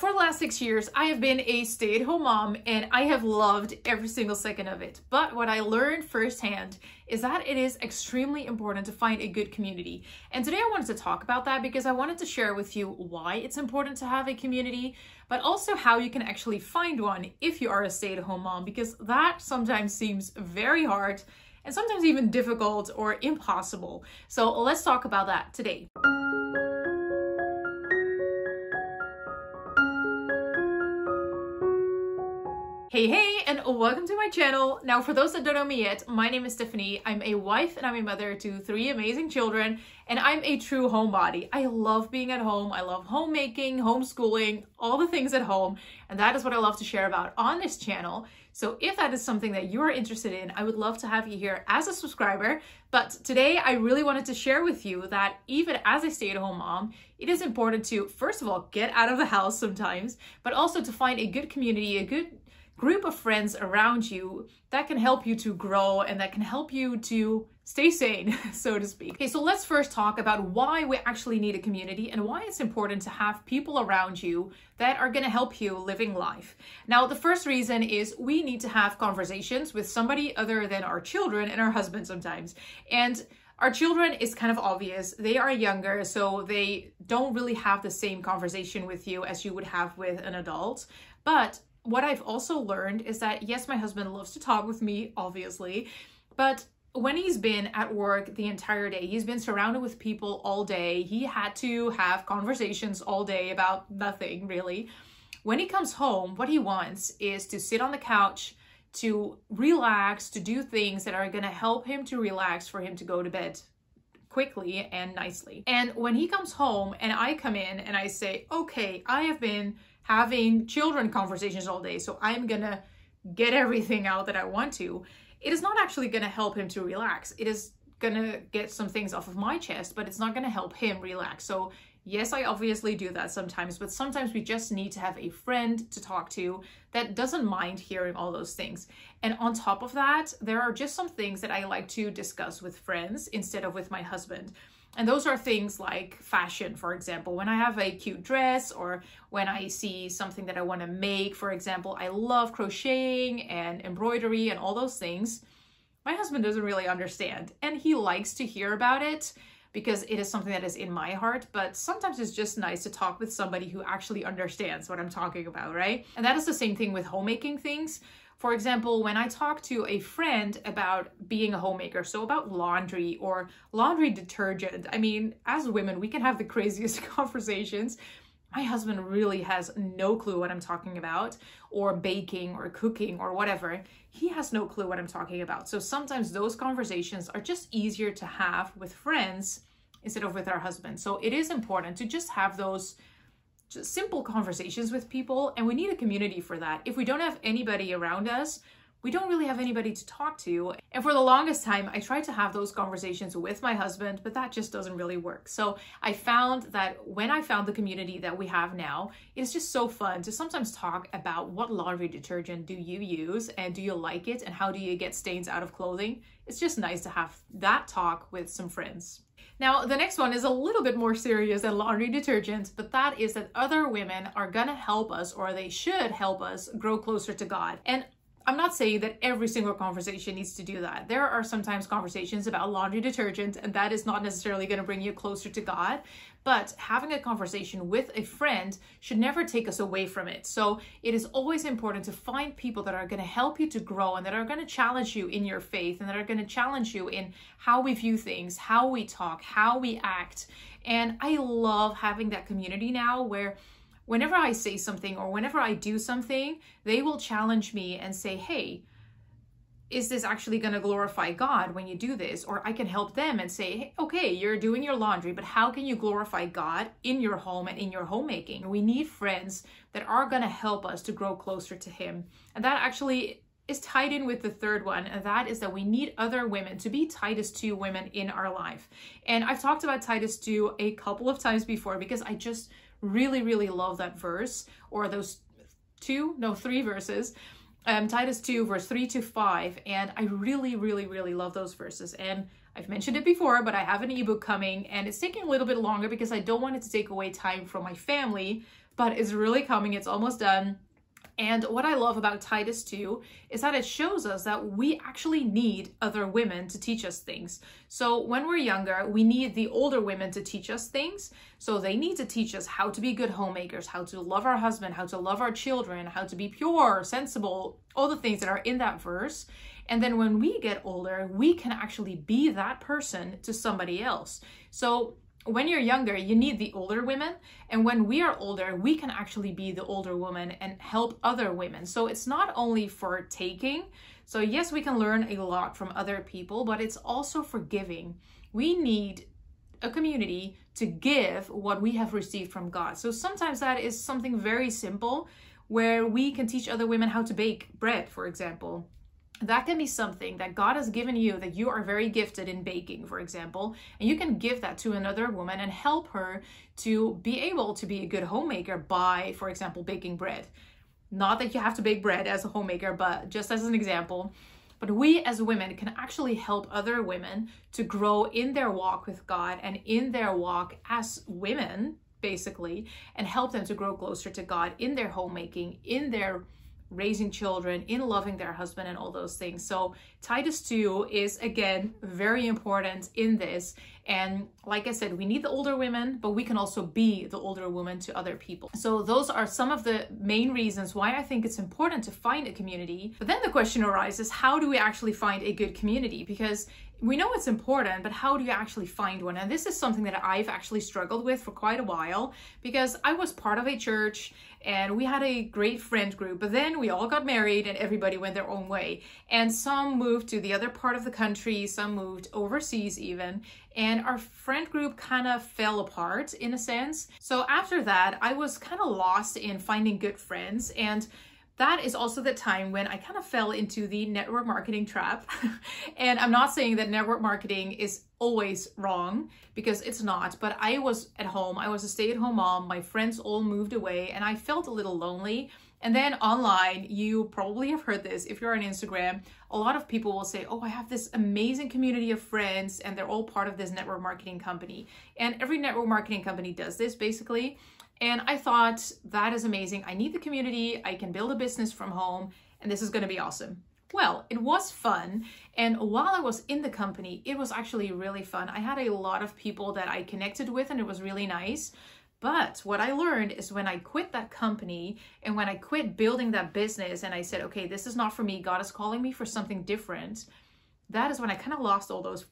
for the last 6 years, I have been a stay-at-home mom and I have loved every single second of it. But what I learned firsthand is that it is extremely important to find a good community. And today I wanted to talk about that because I wanted to share with you why it's important to have a community, but also how you can actually find one if you are a stay-at-home mom, because that sometimes seems very hard and sometimes even difficult or impossible. So let's talk about that today. Hey, and welcome to my channel. Now, for those that don't know me yet, my name is Stephanie. I'm a wife and I'm a mother to 3 amazing children, and I'm a true homebody. I love being at home. I love homemaking, homeschooling, all the things at home, and that is what I love to share about on this channel. So if that is something that you're interested in, I would love to have you here as a subscriber. But today I really wanted to share with you that even as a stay-at-home mom, it is important to, first of all, get out of the house sometimes, but also to find a good community, a good group of friends around you that can help you to grow and that can help you to stay sane, so to speak. Okay, so let's first talk about why we actually need a community and why it's important to have people around you that are going to help you living life. Now, the first reason is we need to have conversations with somebody other than our children and our husband sometimes. And our children is kind of obvious. They are younger, so they don't really have the same conversation with you as you would have with an adult. But what I've also learned is that, yes, my husband loves to talk with me, obviously, but when he's been at work the entire day, he's been surrounded with people all day. He had to have conversations all day about nothing, really. When he comes home, what he wants is to sit on the couch, to relax, to do things that are going to help him to relax, for him to go to bed quickly and nicely. And when he comes home and I come in and I say, okay, I have been having children conversations all day, so I'm gonna get everything out that I want to, it is not actually gonna help him to relax. It is gonna get some things off of my chest, but it's not gonna help him relax. So yes, I obviously do that sometimes, but sometimes we just need to have a friend to talk to that doesn't mind hearing all those things. And on top of that, there are just some things that I like to discuss with friends instead of with my husband. And those are things like fashion, for example. When I have a cute dress or when I see something that I want to make, for example, I love crocheting and embroidery and all those things. My husband doesn't really understand, and he likes to hear about it because it is something that is in my heart, but sometimes it's just nice to talk with somebody who actually understands what I'm talking about, right? And that is the same thing with homemaking things. For example, when I talk to a friend about being a homemaker, so about laundry or laundry detergent, I mean, as women, we can have the craziest conversations. My husband really has no clue what I'm talking about, or baking or cooking or whatever. He has no clue what I'm talking about. So sometimes those conversations are just easier to have with friends instead of with our husband. So it is important to just have those just simple conversations with people, and we need a community for that. If we don't have anybody around us, we don't really have anybody to talk to. And for the longest time, I tried to have those conversations with my husband, but that just doesn't really work. So I found that when I found the community that we have now, it's just so fun to sometimes talk about what laundry detergent do you use and do you like it and how do you get stains out of clothing. It's just nice to have that talk with some friends. Now, the next one is a little bit more serious than laundry detergent, but that is that other women are gonna help us, or they should help us, grow closer to God. And I'm not saying that every single conversation needs to do that. There are sometimes conversations about laundry detergent, and that is not necessarily going to bring you closer to God, but having a conversation with a friend should never take us away from it. So it is always important to find people that are going to help you to grow and that are going to challenge you in your faith and that are going to challenge you in how we view things, how we talk, how we act. And I love having that community now where whenever I say something or whenever I do something, they will challenge me and say, hey, is this actually going to glorify God when you do this? Or I can help them and say, hey, okay, you're doing your laundry, but how can you glorify God in your home and in your homemaking? We need friends that are going to help us to grow closer to Him. And that actually is tied in with the third one, and that is that we need other women to be Titus 2 women in our life. And I've talked about Titus 2 a couple of times before because I just really love that verse, or those three verses. Titus 2 verse 3 to 5, and I really love those verses. And I've mentioned it before, but I have an ebook coming and it's taking a little bit longer because I don't want it to take away time from my family. but it's really coming. It's almost done. And what I love about Titus 2 is that it shows us that we actually need other women to teach us things. So when we're younger, we need the older women to teach us things. So they need to teach us how to be good homemakers, how to love our husband, how to love our children, how to be pure, sensible, all the things that are in that verse. And then when we get older, we can actually be that person to somebody else. So when you're younger, you need the older women. And when we are older, we can actually be the older woman and help other women. So it's not only for taking. So yes, we can learn a lot from other people, but it's also for giving. We need a community to give what we have received from God. So sometimes that is something very simple where we can teach other women how to bake bread, for example. That can be something that God has given you, that you are very gifted in baking, for example, and you can give that to another woman and help her to be able to be a good homemaker by, for example, baking bread. Not that you have to bake bread as a homemaker, but just as an example. But we as women can actually help other women to grow in their walk with God and in their walk as women, basically, and help them to grow closer to God in their homemaking, in their raising children, in loving their husband and all those things. So Titus 2 is, again, very important in this. And like I said, we need the older women, but we can also be the older woman to other people. So those are some of the main reasons why I think it's important to find a community. But then the question arises, how do we actually find a good community? Because we know it's important, but how do you actually find one? And this is something that I've actually struggled with for quite a while, because I was part of a church and we had a great friend group, but then we all got married and everybody went their own way. And some moved to the other part of the country, some moved overseas even, and our friend group kind of fell apart in a sense. So after that, I was kind of lost in finding good friends, and that is also the time when I kind of fell into the network marketing trap. And I'm not saying that network marketing is always wrong, because it's not, but I was at home, I was a stay-at-home mom, my friends all moved away, and I felt a little lonely. And then online, you probably have heard this, if you're on Instagram, a lot of people will say, oh, I have this amazing community of friends and they're all part of this network marketing company. And every network marketing company does this basically. And I thought, that is amazing. I need the community. I can build a business from home and this is going to be awesome. Well, it was fun. And while I was in the company, it was actually really fun. I had a lot of people that I connected with and it was really nice. But what I learned is when I quit that company and when I quit building that business and I said, okay, this is not for me, God is calling me for something different, that is when I kind of lost all those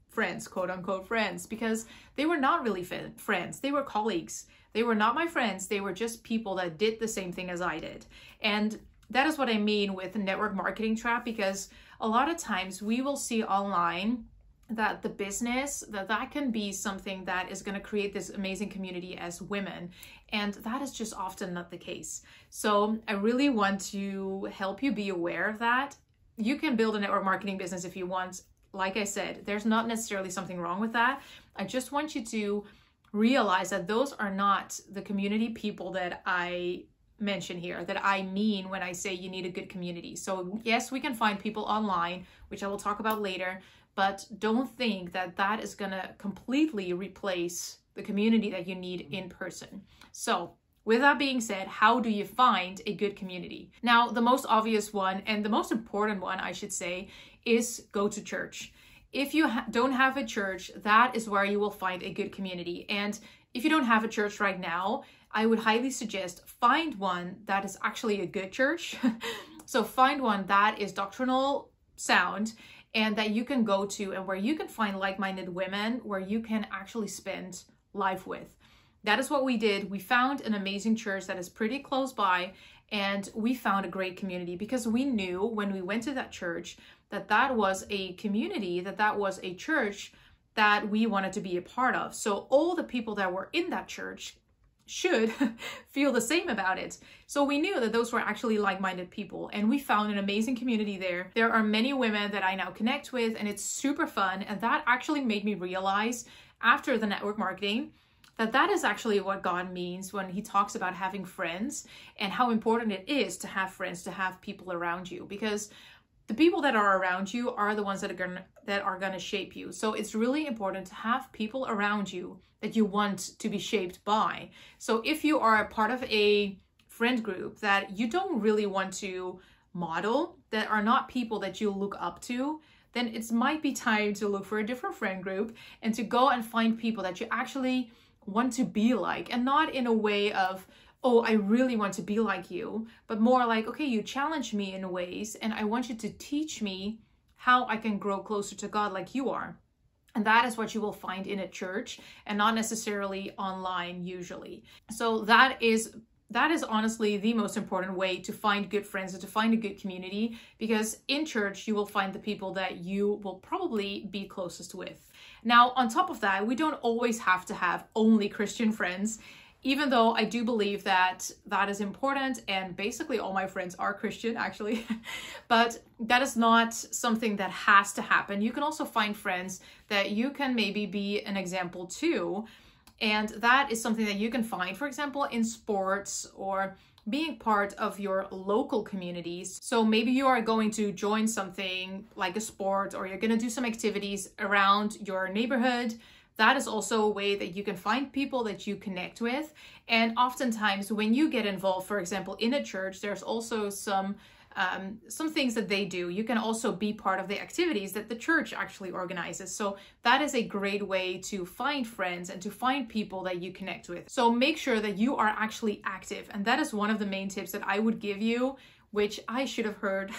friends, quote unquote friends, because they were not really friends. They were colleagues. They were not my friends. They were just people that did the same thing as I did. And that is what I mean with network marketing trap, because a lot of times we will see online that the business, that can be something that is going to create this amazing community as women. And that is just often not the case. So I really want to help you be aware of that. You can build a network marketing business if you want. Like I said, there's not necessarily something wrong with that. I just want you to realize that those are not the community people that I mention here, that I mean when I say you need a good community. So yes, we can find people online, which I will talk about later, but don't think that that is going to completely replace the community that you need in person. So with that being said, how do you find a good community? Now, the most obvious one and the most important one, I should say, is go to church. If you don't have a church, that is where you will find a good community. And if you don't have a church right now, I would highly suggest find one that is actually a good church. So find one that is doctrinal sound and that you can go to and where you can find like-minded women where you can actually spend life with. That is what we did. We found an amazing church that is pretty close by, and we found a great community because we knew when we went to that church that that was a community, that was a church that we wanted to be a part of. So all the people that were in that church should feel the same about it. So we knew that those were actually like-minded people, and we found an amazing community there. There are many women that I now connect with, and it's super fun. And that actually made me realize after the network marketing that that is actually what God means when he talks about having friends and how important it is to have friends, to have people around you. Because the people that are around you are the ones that are gonna shape you. So it's really important to have people around you that you want to be shaped by. So if you are a part of a friend group that you don't really want to model, that are not people that you look up to, then it might be time to look for a different friend group and to go and find people that you actually want to be like, and not in a way of, oh, I really want to be like you, but more like, okay, you challenge me in ways and I want you to teach me how I can grow closer to God like you are. And that is what you will find in a church and not necessarily online usually. So that is honestly the most important way to find good friends and to find a good community, because in church you will find the people that you will probably be closest with. Now, on top of that, we don't always have to have only Christian friends, even though I do believe that that is important, and basically all my friends are Christian actually, but that is not something that has to happen. You can also find friends that you can maybe be an example to. And that is something that you can find, for example, in sports or being part of your local communities. So maybe you are going to join something like a sport, or you're going to do some activities around your neighborhood. That is also a way that you can find people that you connect with. And oftentimes when you get involved, for example, in a church, there's also some things that they do. You can also be part of the activities that the church actually organizes. So that is a great way to find friends and to find people that you connect with. So make sure that you are actually active. And that is one of the main tips that I would give you, which I should have heard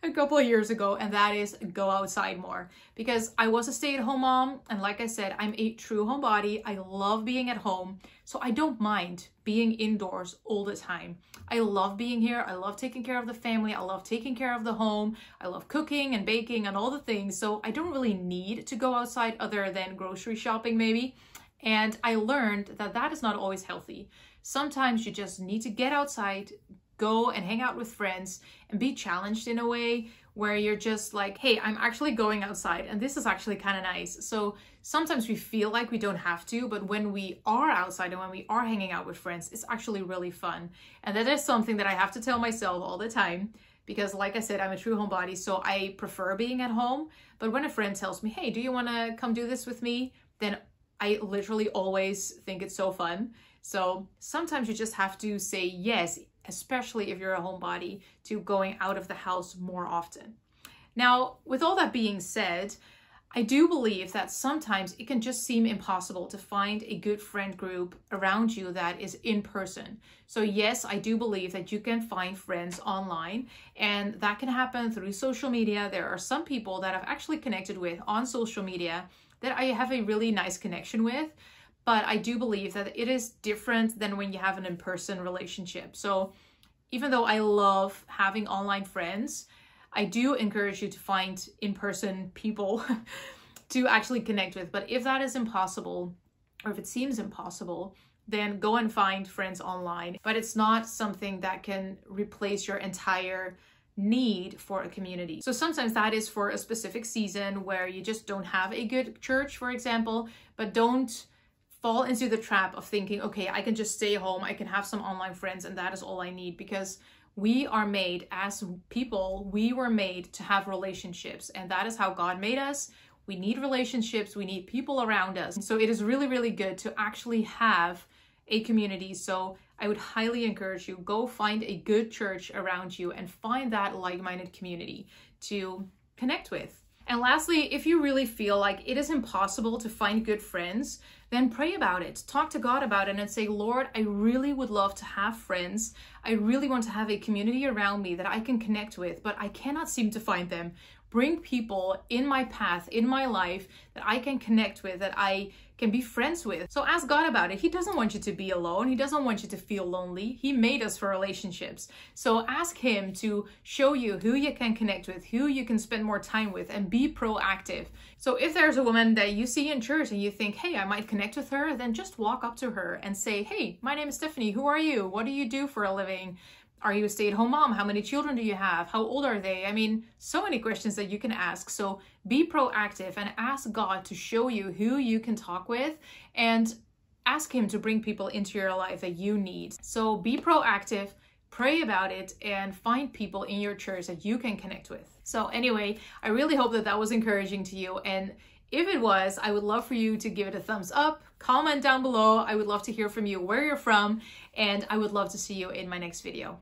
a couple of years ago, and that is go outside more. Because I was a stay-at-home mom, and like I said, I'm a true homebody. I love being at home, so I don't mind being indoors all the time. I love being here. I love taking care of the family. I love taking care of the home. I love cooking and baking and all the things, so I don't really need to go outside other than grocery shopping maybe. And I learned that that is not always healthy. Sometimes you just need to get outside, go and hang out with friends and be challenged in a way where you're just like, hey, I'm actually going outside and this is actually kind of nice. So sometimes we feel like we don't have to, but when we are outside and when we are hanging out with friends, it's actually really fun. And that is something that I have to tell myself all the time, because like I said, I'm a true homebody, so I prefer being at home. But when a friend tells me, hey, do you want to come do this with me? Then I literally always think it's so fun. So sometimes you just have to say yes, especially if you're a homebody, to going out of the house more often. Now, with all that being said, I do believe that sometimes it can just seem impossible to find a good friend group around you that is in person. So yes, I do believe that you can find friends online, and that can happen through social media. There are some people that I've actually connected with on social media that I have a really nice connection with. But I do believe that it is different than when you have an in-person relationship. So even though I love having online friends, I do encourage you to find in-person people to actually connect with. But if that is impossible, or if it seems impossible, then go and find friends online. But it's not something that can replace your entire need for a community. So sometimes that is for a specific season where you just don't have a good church, for example, but don't fall into the trap of thinking, okay, I can just stay home, I can have some online friends, and that is all I need. Because we are made as people, we were made to have relationships, and that is how God made us. We need relationships, we need people around us. So it is really, really good to actually have a community. So I would highly encourage you, go find a good church around you and find that like-minded community to connect with. And lastly, if you really feel like it is impossible to find good friends, then pray about it. Talk to God about it and say, Lord, I really would love to have friends. I really want to have a community around me that I can connect with, but I cannot seem to find them. Bring people in my path, in my life, that I can connect with, that I can be friends with. So ask God about it. He doesn't want you to be alone. He doesn't want you to feel lonely. He made us for relationships. So ask him to show you who you can connect with, who you can spend more time with, and be proactive. So if there's a woman that you see in church and you think, hey, I might connect with her, then just walk up to her and say, hey, my name is Stephanie. Who are you? What do you do for a living? Are you a stay-at-home mom? How many children do you have? How old are they? I mean, so many questions that you can ask. So be proactive and ask God to show you who you can talk with, and ask him to bring people into your life that you need. So be proactive, pray about it, and find people in your church that you can connect with. So anyway, I really hope that that was encouraging to you. And if it was, I would love for you to give it a thumbs up, comment down below. I would love to hear from you where you're from, and I would love to see you in my next video.